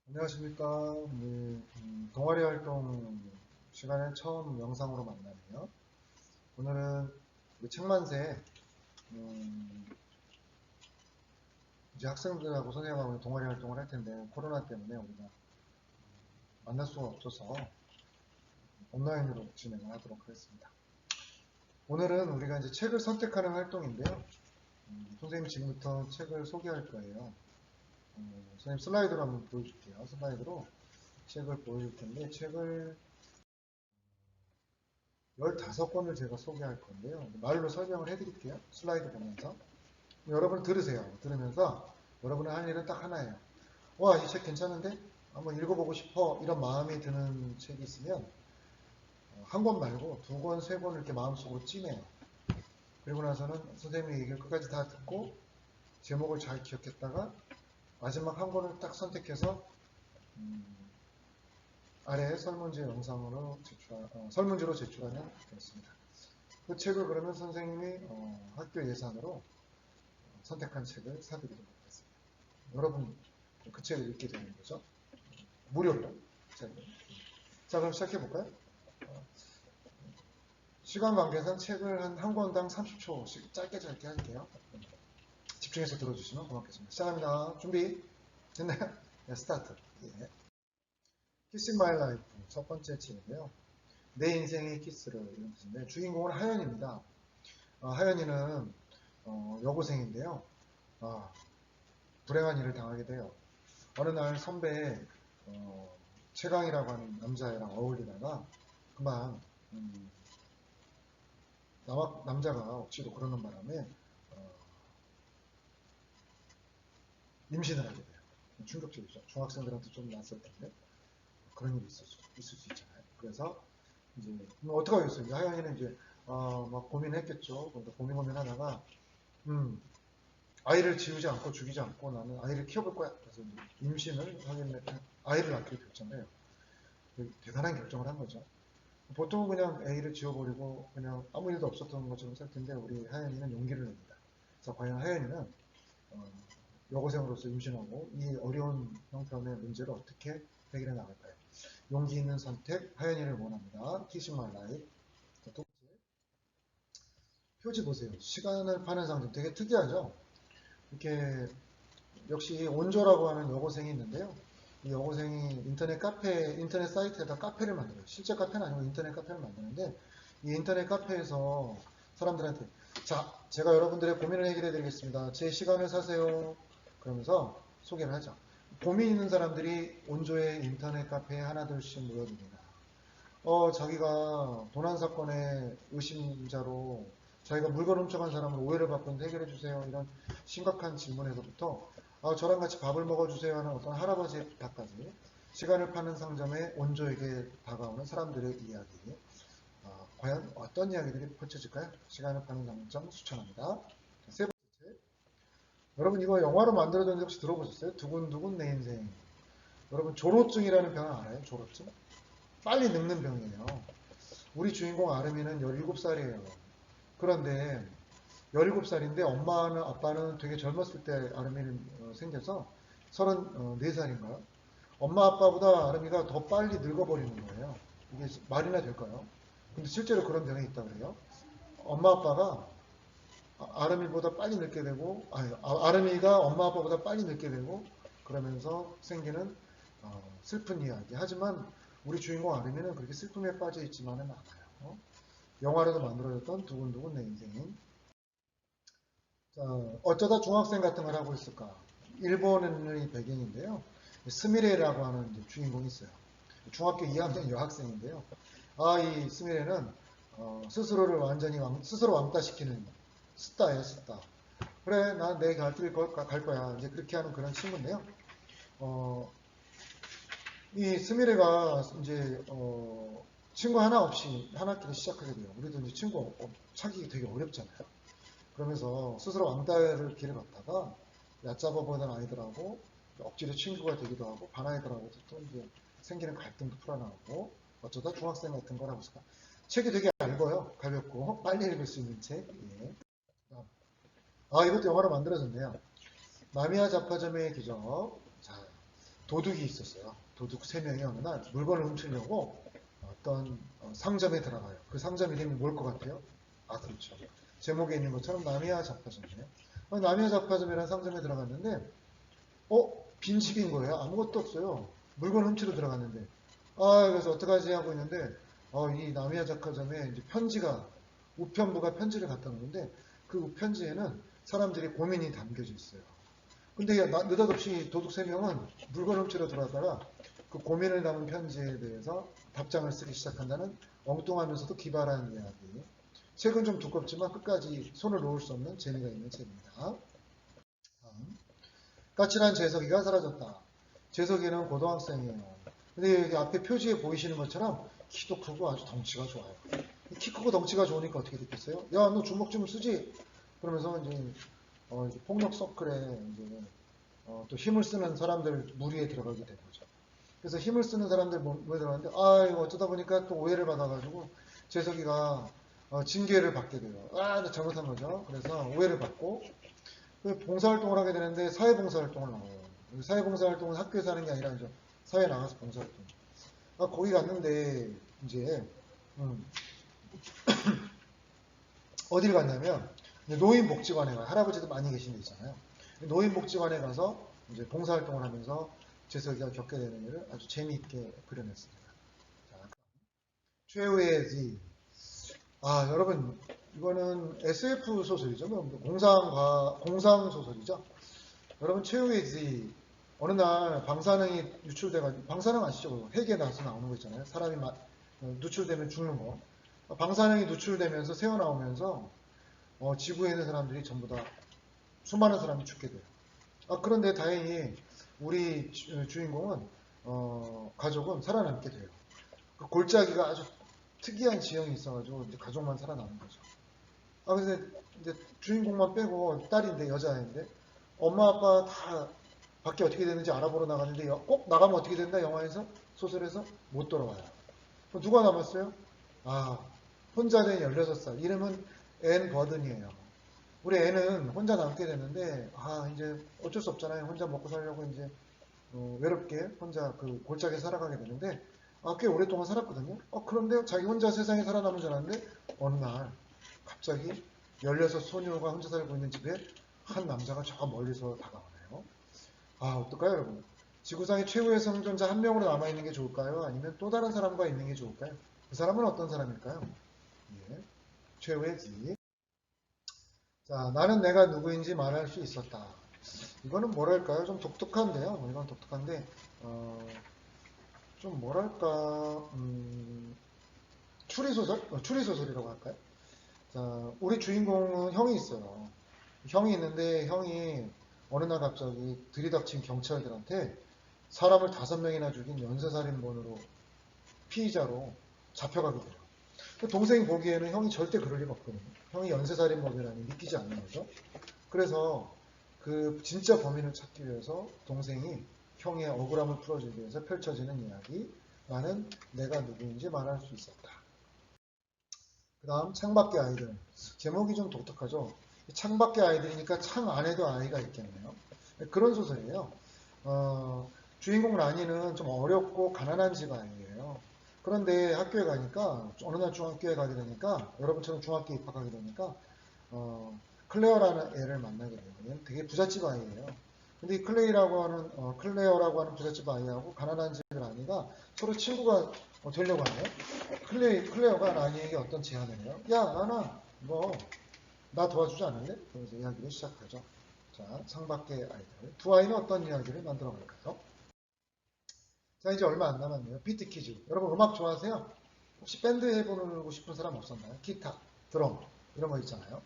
안녕하십니까. 동아리 활동 시간에 처음 영상으로 만나네요. 오늘은 우리 책만세, 음, 이제 학생들하고 선생님하고 동아리 활동을 할 텐데, 코로나 때문에 우리가 만날 수가 없어서 온라인으로 진행을 하도록 하겠습니다. 오늘은 우리가 이제 책을 선택하는 활동인데요. 선생님이 지금부터 책을 소개할 거예요. 선생님 슬라이드로 한번 보여줄게요. 슬라이드로 책을 보여줄 텐데, 책을 15권을 제가 소개할 건데요. 말로 설명을 해드릴게요. 슬라이드 보면서. 여러분 들으세요. 들으면서 여러분의 할 일은 딱 하나예요. 와, 이 책 괜찮은데? 한번 읽어보고 싶어. 이런 마음이 드는 책이 있으면 한 권 말고 두 권, 세 권 이렇게 마음속으로 찜해요. 그리고 나서는 선생님의 얘기를 끝까지 다 듣고 제목을 잘 기억했다가 마지막 한 권을 딱 선택해서 아래 설문지 영상으로 설문지로 제출하면 되겠습니다. 그 책을 그러면 선생님이 학교 예산으로 선택한 책을 사드리도록 하겠습니다. 여러분 그 책을 읽게 되는 거죠. 무료로. 자, 그럼 시작해볼까요? 시간 관계상 책을 한 권당 30초씩 짧게 할게요. 집중해서 들어주시면 고맙겠습니다. 시작합니다. 준비. 됐나요? 네, 스타트. 예. Kiss My Life 첫 번째 책인데요. 내 인생의 키스를 이런 뜻인데 주인공은 하연입니다. 하연이는 여고생인데요. 불행한 일을 당하게 돼요. 어느 날 선배 최강이라고 하는 남자애랑 어울리다가 그만 남자가 억지로 그러는 바람에 임신을 하게 돼요. 충격적이죠. 중학생들한테 좀 낯설 텐데 그런 일이 있을 수 있잖아요. 그래서 이제 뭐 어떻게 하겠어요. 이제 하연이는 이제 막 고민했겠죠. 그러니까 고민하다가 아이를 지우지 않고 죽이지 않고 나는 아이를 키워볼 거야. 그래서 이제 임신을 하겠네. 아이를 낳기로 결정을 해요. 대단한 결정을 한 거죠. 보통은 그냥 A를 지워버리고 그냥 아무 일도 없었던 것처럼 살 텐데 우리 하연이는 용기를 냅니다. 그래서 과연 하연이는 어, 여고생으로서 임신하고 이 어려운 형편의 문제를 어떻게 해결해 나갈까요? 용기 있는 선택, 하연이를 원합니다. Kiss My Life. 자, 두 번째, 표지 보세요. 시간을 파는 상점 되게 특이하죠? 이렇게 역시 온조라고 하는 여고생이 있는데요. 이 여고생이 인터넷 사이트에다 카페를 만들어요. 실제 카페는 아니고 인터넷 카페를 만드는데 이 인터넷 카페에서 사람들한테 자, 제가 여러분들의 고민을 해결해 드리겠습니다. 제 시간을 사세요. 그러면서 소개를 하죠. 고민 있는 사람들이 온조의 인터넷 카페에 하나둘씩 모여듭니다. 자기가 도난 사건의 의심자로 자기가 물건 훔쳐간 사람을 오해를 받고 있는데 해결해 주세요. 이런 심각한 질문에서부터 저랑 같이 밥을 먹어주세요 하는 어떤 할아버지의 부탁까지 시간을 파는 상점에 온조에게 다가오는 사람들의 이야기. 과연 어떤 이야기들이 펼쳐질까요? 시간을 파는 상점 추천합니다. 세 번째, 여러분 이거 영화로 만들어졌는지 혹시 들어보셨어요? 두근두근 내 인생. 여러분 조로증이라는 병 알아요? 조로증? 빨리 늙는 병이에요. 우리 주인공 아름이는 17살이에요. 그런데 17살인데 엄마는 아빠는 되게 젊었을 때 아름이는 생겨서 34살인가요? 엄마 아빠보다 아름이가 더 빨리 늙어버리는 거예요. 이게 말이나 될까요? 근데 실제로 그런 병이 있다고 그래요. 엄마 아빠가 아름이보다 빨리 늙게 되고 아름이가 엄마 아빠보다 빨리 늙게 되고 그러면서 생기는 슬픈 이야기. 하지만 우리 주인공 아름이는 그렇게 슬픔에 빠져 있지만은 않아요. 영화로도 만들어졌던 두근두근 내 인생인. 자, 어쩌다 중학생 같은 걸 하고 있을까? 일본의 배경인데요. 스미레라고 하는 이제 주인공이 있어요. 중학교 2학년 여학생인데요. 이 스미레는 스스로를 완전히 스스로 왕따시키는 스타예요, 스타. 그래, 난 내 갈 길 갈 거야. 이제 그렇게 하는 그런 친구인데요. 어, 이 스미레가 이제 친구 하나 없이 한 학기를 시작하게 돼요. 우리도 이제 친구 찾기 되게 어렵잖아요. 그러면서 스스로 왕따를 길을 걷다가 얕잡아 보던 아이들하고 억지로 친구가 되기도 하고 반 아이들하고도 또 이제 생기는 갈등도 풀어나오고 어쩌다 중학생 같은 거라고 했을까. 책이 되게 얇아요. 가볍고 빨리 읽을 수 있는 책. 예. 이것도 영화로 만들어졌네요. 마미아 잡화점의 기적. 자, 도둑이 있었어요. 도둑 3명이 어느 날 물건을 훔치려고 어떤 상점에 들어가요. 그 상점 이름이 뭘 것 같아요? 아, 그렇죠. 제목에 있는 것처럼 나미야 잡화점이에요. 나미야 잡화점이라는 상점에 들어갔는데 빈집인 거예요. 아무것도 없어요. 물건 훔치러 들어갔는데. 그래서 어떡하지 하고 있는데, 이 나미야 잡화점에 이제 편지가, 우편부가 편지를 갖다 놓는데, 그 편지에는 사람들이 고민이 담겨져 있어요. 근데 느닷없이 도둑 3명은 물건 훔치러 들어갔다가 그 고민을 담은 편지에 대해서 답장을 쓰기 시작한다는 엉뚱하면서도 기발한 이야기. 책은 좀 두껍지만 끝까지 손을 놓을 수 없는 재미가 있는 책입니다. 다음. 까칠한 재석이가 사라졌다. 재석이는 고등학생이에요. 근데 여기 앞에 표지에 보이시는 것처럼 키도 크고 아주 덩치가 좋아요. 키 크고 덩치가 좋으니까 어떻게 됐겠어요? 야, 너 주먹 좀 쓰지? 그러면서 이제 폭력 서클에 이제 또 힘을 쓰는 사람들 무리에 들어가게 된 거죠. 그래서 힘을 쓰는 사람들 무리에 들어갔는데 이거 어쩌다 보니까 또 오해를 받아가지고 재석이가 징계를 받게 돼요. 잘못한 거죠. 그래서 오해를 받고 봉사활동을 하게 되는데 사회봉사활동을 나와요. 사회봉사활동은 학교에서 하는 게 아니라 이제 사회에 나가서 봉사활동. 거기 갔는데 이제 어딜 갔냐면 노인복지관에 가요. 할아버지도 많이 계신 데 있잖아요. 노인복지관에 가서 이제 봉사활동을 하면서 재석이가 겪게 되는 일을 아주 재미있게 그려냈습니다. 자, 최후의 Z. 여러분 이거는 SF 소설이죠. 공상 소설이죠. 여러분 최후의 Z. 어느 날 방사능이 유출돼가지고, 방사능 아시죠? 핵에 나서 나오는 거 있잖아요. 사람이 누출되면 죽는 거. 방사능이 누출되면서 새어나오면서 지구에 있는 사람들이 전부 다 수많은 사람이 죽게 돼요. 그런데 다행히 우리 주인공은 가족은 살아남게 돼요. 그 골짜기가 아주 특이한 지형이 있어가지고 이제 가족만 살아남은 거죠. 근데 이제 주인공만 빼고 딸인데 여자인데 엄마 아빠 다 밖에 어떻게 되는지 알아보러 나갔는데 꼭 나가면 어떻게 된다 영화에서 소설에서 못 돌아와요. 누가 남았어요? 혼자 된 16살. 이름은 앤 버든이에요. 우리 애는 혼자 남게 됐는데 이제 어쩔 수 없잖아요. 혼자 먹고 살려고 이제 외롭게 혼자 그 골짜기에 살아가게 되는데 꽤 오랫동안 살았거든요. 그런데 자기 혼자 세상에 살아남은 줄 알았는데 어느 날 갑자기 16 소녀가 혼자 살고 있는 집에 한 남자가 저 멀리서 다가오네요. 어떨까요, 여러분? 지구상의 최후의 생존자 한 명으로 남아있는 게 좋을까요? 아니면 또 다른 사람과 있는 게 좋을까요? 그 사람은 어떤 사람일까요? 최후의 지. 자, 나는 내가 누구인지 말할 수 있었다. 이거는 뭐랄까요? 좀 독특한데요. 이건 독특한데, 좀 뭐랄까, 추리소설? 추리소설이라고 할까요? 자, 우리 주인공은 형이 있어요. 형이 있는데, 형이 어느 날 갑자기 들이닥친 경찰들한테 사람을 5명이나 죽인 연쇄살인범으로 피의자로 잡혀가게 돼요. 동생이 보기에는 형이 절대 그럴 리가 없거든요. 형이 연쇄살인범이라니 믿기지 않는 거죠. 그래서 그 진짜 범인을 찾기 위해서 동생이 형의 억울함을 풀어주기 위해서 펼쳐지는 이야기. 나는 내가 누구인지 말할 수 있었다. 그 다음 창밖의 아이들. 제목이 좀 독특하죠. 창밖의 아이들이니까 창 안에도 아이가 있겠네요. 그런 소설이에요. 주인공 라니는 좀 어렵고 가난한 집 아이예요. 그런데 학교에 가니까 어느 날 중학교에 가게 되니까 여러분처럼 중학교에 입학하게 되니까 클레어라는 애를 만나게 되면 되게 부잣집 아이예요. 근데 이 클레어라고 하는 부잣집 아이하고 가난한 집 라니가 서로 친구가 되려고 하네요. 클레어가 라니에게 어떤 제안을 해요? 야, 라나, 나 도와주지 않을래? 그러면서 이야기를 시작하죠. 자, 창밖의 아이들. 두 아이는 어떤 이야기를 만들어 갈까요? 자, 이제 얼마 안 남았네요. 비트 퀴즈. 여러분 음악 좋아하세요? 혹시 밴드 해보고 싶은 사람 없었나요? 기타, 드럼 이런 거 있잖아요.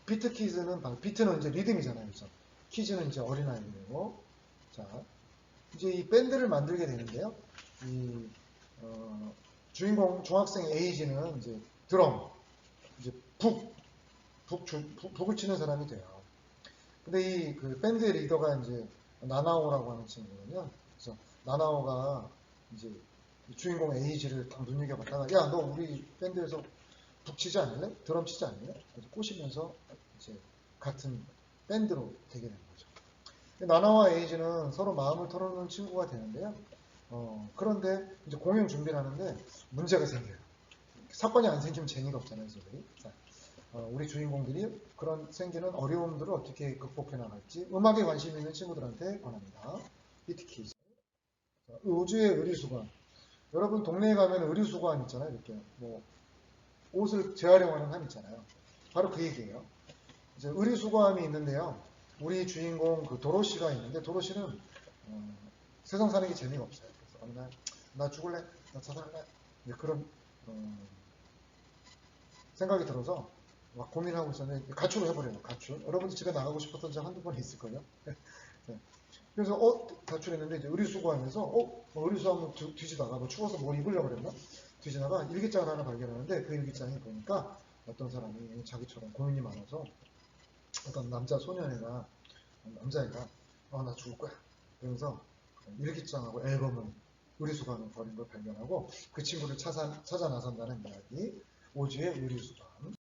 비트 퀴즈는 바로 비트는 이제 리듬이잖아요. 그렇죠? 퀴즈는 이제 어린아이들이고. 자, 이제 이 밴드를 만들게 되는데요. 이 주인공 중학생 에이지는 이제 드럼, 이제 북을 치는 사람이 돼요. 근데 이 그 밴드의 리더가 이제 나나오라고 하는 친구거든요. 그래서 나나오가 이제 주인공 에이지를 딱 눈여겨봤다가 야, 너 우리 밴드에서 북 치지 않을래? 드럼 치지 않을래? 그래서 꼬시면서 이제 같은 밴드로 되게 된 거죠. 나나와 에이지는 서로 마음을 털어놓는 친구가 되는데요. 그런데 이제 공연 준비를 하는데 문제가 생겨요. 사건이 안 생기면 재미가 없잖아요, 소설이. 자, 우리 주인공들이 그런 생기는 어려움들을 어떻게 극복해 나갈지 음악에 관심 있는 친구들한테 권합니다. 히트키즈. 우주의 의류수관. 여러분 동네에 가면 의류수관 있잖아요. 이렇게 뭐 옷을 재활용하는 한 있잖아요. 바로 그 얘기예요. 이제 의류수거함이 있는데요. 우리 주인공 그 도로시가 있는데 도로시는 세상 사는 게 재미가 없어요. 그래서 어느 날 나 죽을래, 나 자살할래 이제 그런 생각이 들어서 막 고민하고 있었는데 가출을 해버려요. 가출. 여러분도 집에 나가고 싶었던 적 한두 번 있을 거예요. 네. 그래서 가출했는데 이제 의류수거하면서 뭐 의류수거하면 뒤지다가 뭐 추워서 뭐 입으려고 그랬나? 뒤지다가 일기장을 하나 발견하는데 그 일기장에 보니까 어떤 사람이 자기처럼 고민이 많아서 어떤 남자 소년이나 남자애가 나 죽을 거야. 그러면서 일기장하고 앨범을 의류수거함에 버린 걸 발견하고 그 친구를 찾아 나선다는 이야기. 오주의 의류수거함.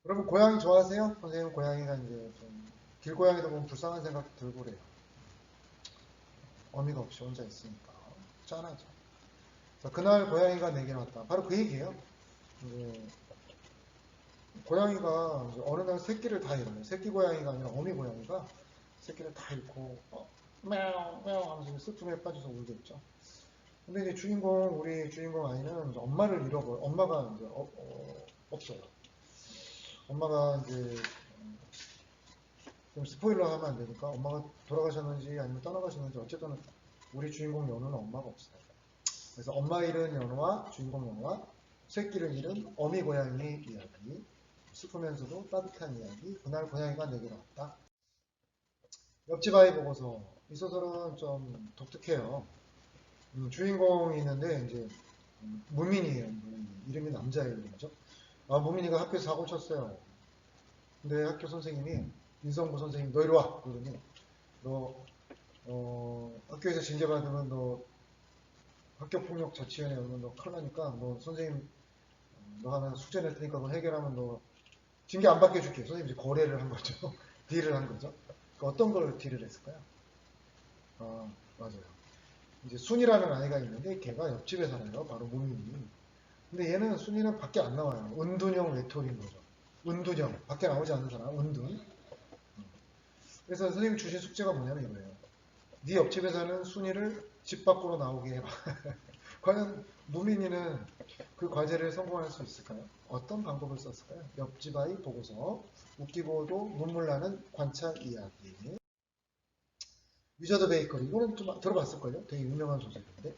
여러분 고양이 좋아하세요? 선생님 고양이가 이제 좀 길고양이도 보면 불쌍한 생각 들고 그래요. 어미가 없이 혼자 있으니까 짠하죠. 자, 그날 고양이가 내게 왔다. 바로 그 얘기예요. 이제 고양이가 이제 어느 날 새끼를 다 잃어요. 새끼 고양이가 아니라 어미 고양이가 새끼를 다 잃고 메옹 메옹 하면서 슬픔에 빠져서 울겠죠. 근데 이제 우리 주인공 아이는 이제 엄마를 엄마가 이제 없어요. 엄마가 이제 좀 스포일러 하면 안 되니까 엄마가 돌아가셨는지 아니면 떠나가셨는지 어쨌든 우리 주인공 연우는 엄마가 없어요. 그래서 엄마 잃은 연우와 주인공 연우와 새끼를 잃은 어미 고양이의 이야기. 슬프면서도 따뜻한 이야기. 그날 고양이가 내게로 왔다. 옆집 아이 보고서. 이 소설은 좀 독특해요. 주인공이 있는데 이제 무민이에요. 무민이. 이름이 남자 이름이죠. 무민이가 학교에서 사고를 쳤어요. 근데 학교 선생님이 인성부 선생님 너 이리 와. 그러더니 너 학교에서 징계받으면 너 학교폭력 자치위원회 오면 너 큰일 나니까 너 선생님 너 하나 숙제 낼 테니까 너 해결하면 너 징계 안 받게 해줄게. 선생님이 이제 거래를 한 거죠. 딜을 한 거죠. 그러니까 어떤 걸 딜을 했을까요? 맞아요. 이제 순이라는 아이가 있는데 걔가 옆집에 살아요. 바로 무민이. 근데 얘는 순이는 밖에 안 나와요. 은둔형 외톨이인 거죠. 은둔형. 밖에 나오지 않는 사람. 은둔. 그래서 선생님이 주신 숙제가 뭐냐면 이거예요. 네 옆집에 사는 순이를 집 밖으로 나오게 해봐. 과연 무민이는 그 과제를 성공할 수 있을까요? 어떤 방법을 썼을까요? 옆집 아이 보고서 웃기고도 눈물 나는 관찰 이야기. 위저드 베이커리. 이거는 좀 들어봤을걸요? 되게 유명한 소설인데.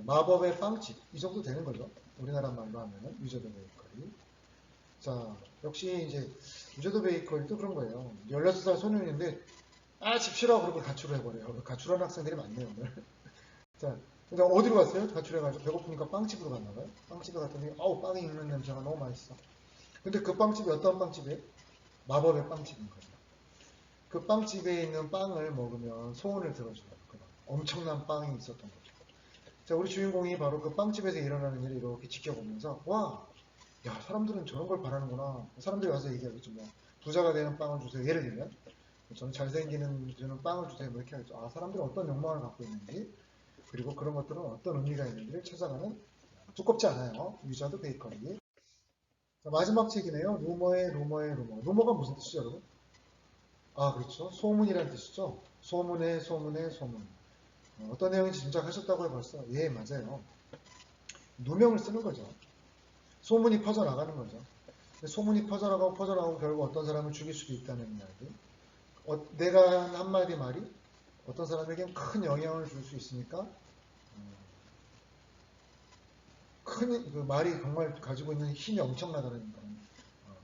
마법의 빵집. 이 정도 되는 거죠. 우리나라 말로 하면은 위저드 베이커리. 자, 역시 이제 위저드 베이커리도 그런 거예요. 16살 소년인데 집 싫어 그러고 가출을 해버려요. 가출한 학생들이 많네요 오늘. 자, 근데 어디로 갔어요? 가출해가지고 배고프니까 빵집으로 갔나봐요. 빵집에 갔더니 빵이 익는 냄새가 너무 맛있어. 근데 그 빵집이 어떤 빵집이에요? 마법의 빵집인 거죠. 그 빵집에 있는 빵을 먹으면 소원을 들어줘요. 엄청난 빵이 있었던 거죠. 자, 우리 주인공이 바로 그 빵집에서 일어나는 일을 이렇게 지켜보면서 야, 사람들은 저런 걸 바라는구나. 사람들이 와서 얘기하겠죠. 뭐 부자가 되는 빵을 주세요. 예를 들면 저는 잘생기는 저는 빵을 주세요. 뭐 이렇게 하죠. 사람들은 어떤 욕망을 갖고 있는지 그리고 그런 것들은 어떤 의미가 있는지를 찾아가는 두껍지 않아요. 위저드 베이커리. 자, 마지막 책이네요. 루머의 루머. 루머가 무슨 뜻이죠, 여러분? 그렇죠. 소문이라는 뜻이죠. 소문의 소문. 어떤 내용인지 짐작하셨다고요, 벌써? 예, 맞아요. 누명을 쓰는 거죠. 소문이 퍼져나가는 거죠. 소문이 퍼져나가고 결국 어떤 사람을 죽일 수도 있다는 이야기. 내가 한 한마디 말이 어떤 사람에겐 큰 영향을 줄 수 있으니까 큰 그 말이 정말 가지고 있는 힘이 엄청나다는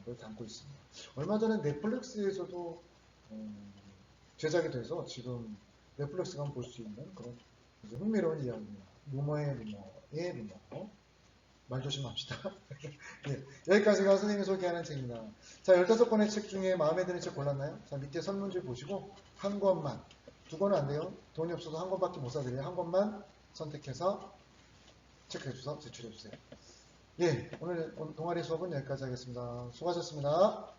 걸 담고 있습니다. 얼마 전에 넷플릭스에서도 제작이 돼서 지금 넷플릭스가 볼 수 있는 그런 흥미로운 이야기입니다. 루머의 루머. 말 조심합시다. 네, 여기까지가 선생님이 소개하는 책입니다. 자, 15권의 책 중에 마음에 드는 책 골랐나요? 자, 밑에 설문지 보시고 한 권만, 두 권은 안 돼요. 돈이 없어서 한 권밖에 못 사드려요. 한 권만 선택해서 체크해주셔서 제출해주세요. 예, 오늘 동아리 수업은 여기까지 하겠습니다. 수고하셨습니다.